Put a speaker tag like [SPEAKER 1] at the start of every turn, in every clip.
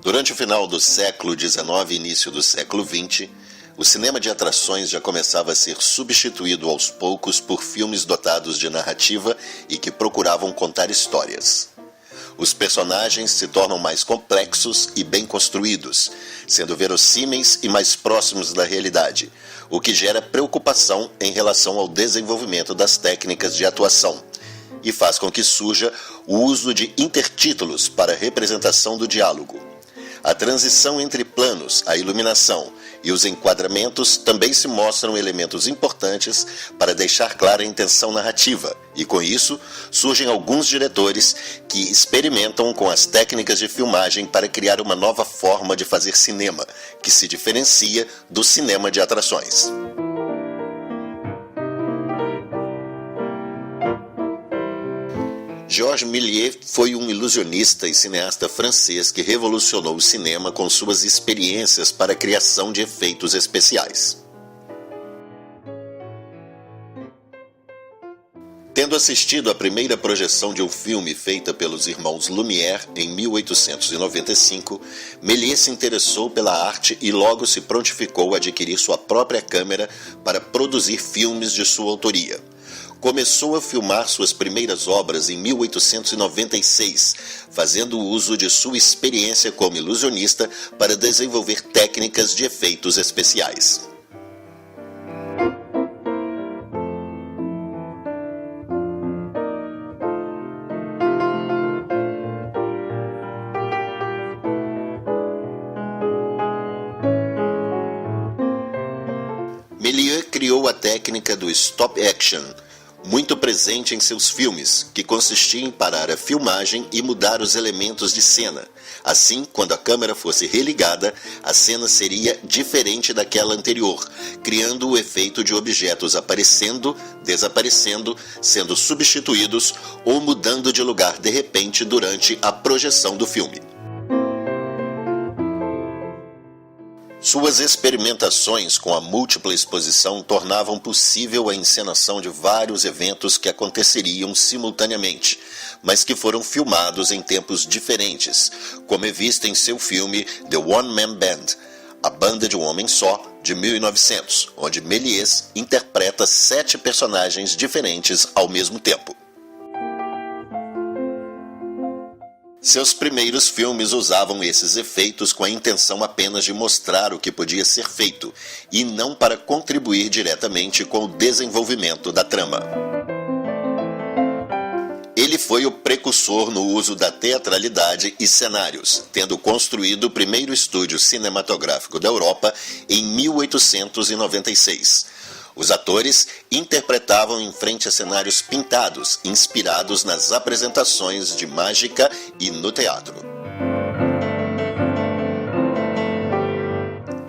[SPEAKER 1] Durante o final do século XIX e início do século XX, o cinema de atrações já começava a ser substituído aos poucos por filmes dotados de narrativa e que procuravam contar histórias. Os personagens se tornam mais complexos e bem construídos, sendo verossímeis e mais próximos da realidade, o que gera preocupação em relação ao desenvolvimento das técnicas de atuação e faz com que surja o uso de intertítulos para a representação do diálogo. A transição entre planos, a iluminação e os enquadramentos também se mostram elementos importantes para deixar clara a intenção narrativa, e com isso surgem alguns diretores que experimentam com as técnicas de filmagem para criar uma nova forma de fazer cinema, que se diferencia do cinema de atrações. Georges Méliès foi um ilusionista e cineasta francês que revolucionou o cinema com suas experiências para a criação de efeitos especiais. Tendo assistido à primeira projeção de um filme feita pelos irmãos Lumière em 1895, Méliès se interessou pela arte e logo se prontificou a adquirir sua própria câmera para produzir filmes de sua autoria. Começou a filmar suas primeiras obras em 1896, fazendo uso de sua experiência como ilusionista para desenvolver técnicas de efeitos especiais. Méliès criou a técnica do stop action, muito presente em seus filmes, que consistia em parar a filmagem e mudar os elementos de cena. Assim, quando a câmera fosse religada, a cena seria diferente daquela anterior, criando o efeito de objetos aparecendo, desaparecendo, sendo substituídos ou mudando de lugar de repente durante a projeção do filme. Suas experimentações com a múltipla exposição tornavam possível a encenação de vários eventos que aconteceriam simultaneamente, mas que foram filmados em tempos diferentes, como é visto em seu filme The One Man Band, A Banda de um Homem Só, de 1900, onde Méliès interpreta 7 personagens diferentes ao mesmo tempo. Seus primeiros filmes usavam esses efeitos com a intenção apenas de mostrar o que podia ser feito, e não para contribuir diretamente com o desenvolvimento da trama. Ele foi o precursor no uso da teatralidade e cenários, tendo construído o primeiro estúdio cinematográfico da Europa em 1896. Os atores interpretavam em frente a cenários pintados, inspirados nas apresentações de mágica e no teatro.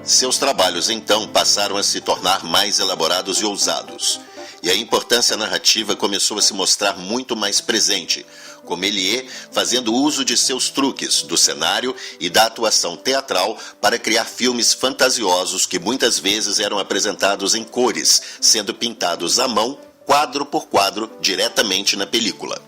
[SPEAKER 1] Seus trabalhos, então, passaram a se tornar mais elaborados e ousados, e a importância narrativa começou a se mostrar muito mais presente, com Méliès fazendo uso de seus truques, do cenário e da atuação teatral para criar filmes fantasiosos que muitas vezes eram apresentados em cores, sendo pintados à mão, quadro por quadro, diretamente na película.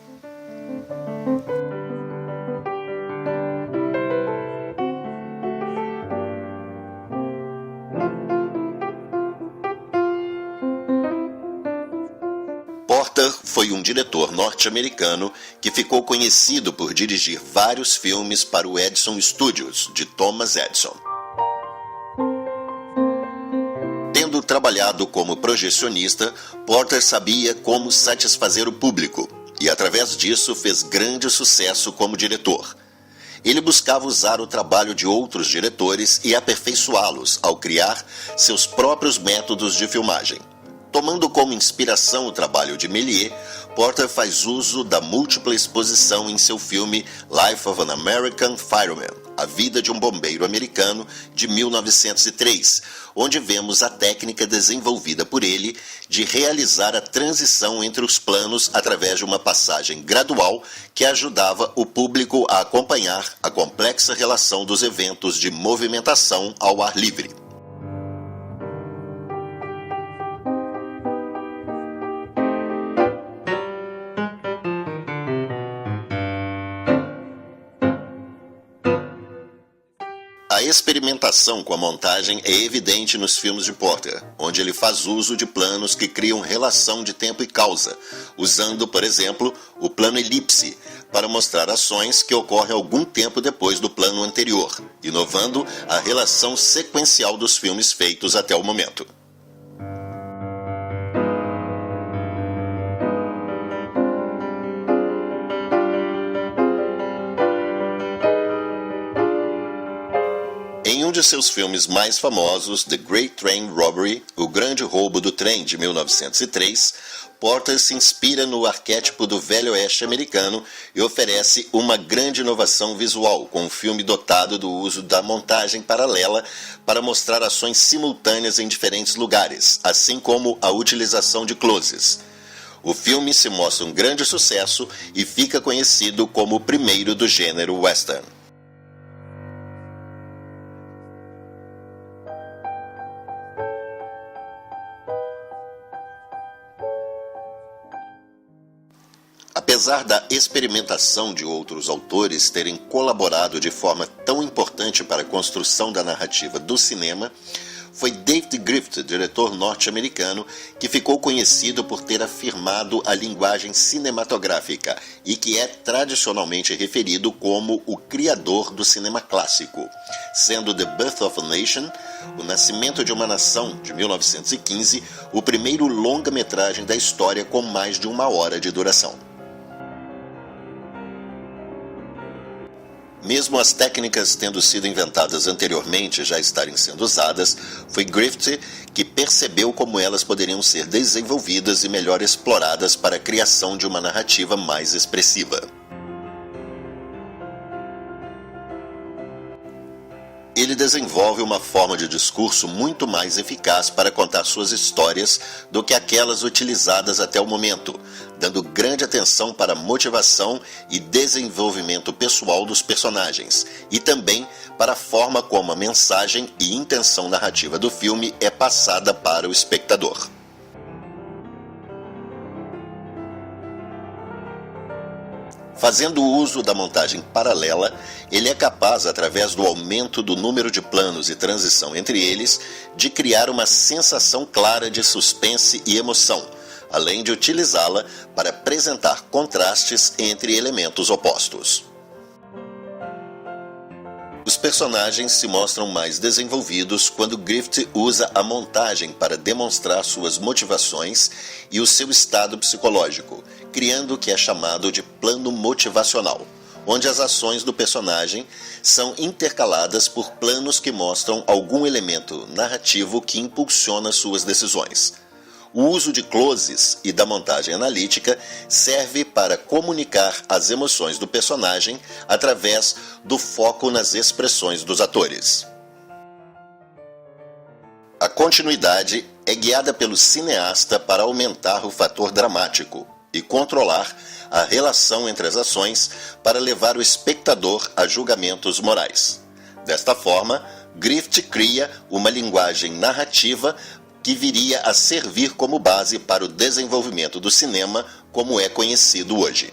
[SPEAKER 1] Porter foi um diretor norte-americano que ficou conhecido por dirigir vários filmes para o Edison Studios, de Thomas Edison. Tendo trabalhado como projecionista, Porter sabia como satisfazer o público e, através disso, fez grande sucesso como diretor. Ele buscava usar o trabalho de outros diretores e aperfeiçoá-los ao criar seus próprios métodos de filmagem. Tomando como inspiração o trabalho de Méliès, Porter faz uso da múltipla exposição em seu filme Life of an American Fireman, A Vida de um Bombeiro Americano, de 1903, onde vemos a técnica desenvolvida por ele de realizar a transição entre os planos através de uma passagem gradual que ajudava o público a acompanhar a complexa relação dos eventos de movimentação ao ar livre. experimentação com a montagem é evidente nos filmes de Porter, onde ele faz uso de planos que criam relação de tempo e causa, usando, por exemplo, o plano elipse, para mostrar ações que ocorrem algum tempo depois do plano anterior, inovando a relação sequencial dos filmes feitos até o momento. Em um de seus filmes mais famosos, The Great Train Robbery, O Grande Roubo do Trem, de 1903, Porter se inspira no arquétipo do velho oeste americano e oferece uma grande inovação visual, com um filme dotado do uso da montagem paralela para mostrar ações simultâneas em diferentes lugares, assim como a utilização de closes. O filme se mostra um grande sucesso e fica conhecido como o primeiro do gênero western. Apesar da experimentação de outros autores terem colaborado de forma tão importante para a construção da narrativa do cinema, foi David Griffith, diretor norte-americano, que ficou conhecido por ter afirmado a linguagem cinematográfica e que é tradicionalmente referido como o criador do cinema clássico, sendo The Birth of a Nation, O Nascimento de uma Nação, de 1915, o primeiro longa-metragem da história com mais de 1 hora de duração. Mesmo as técnicas tendo sido inventadas anteriormente já estarem sendo usadas, foi Griffith que percebeu como elas poderiam ser desenvolvidas e melhor exploradas para a criação de uma narrativa mais expressiva. Ele desenvolve uma forma de discurso muito mais eficaz para contar suas histórias do que aquelas utilizadas até o momento, dando grande atenção para a motivação e desenvolvimento pessoal dos personagens, e também para a forma como a mensagem e intenção narrativa do filme é passada para o espectador. Fazendo uso da montagem paralela, ele é capaz, através do aumento do número de planos e transição entre eles, de criar uma sensação clara de suspense e emoção, além de utilizá-la para apresentar contrastes entre elementos opostos. Os personagens se mostram mais desenvolvidos quando Griffith usa a montagem para demonstrar suas motivações e o seu estado psicológico, criando o que é chamado de plano motivacional, onde as ações do personagem são intercaladas por planos que mostram algum elemento narrativo que impulsiona suas decisões. O uso de closes e da montagem analítica serve para comunicar as emoções do personagem através do foco nas expressões dos atores. A continuidade é guiada pelo cineasta para aumentar o fator dramático e controlar a relação entre as ações para levar o espectador a julgamentos morais. Desta forma, Griffith cria uma linguagem narrativa que viria a servir como base para o desenvolvimento do cinema como é conhecido hoje.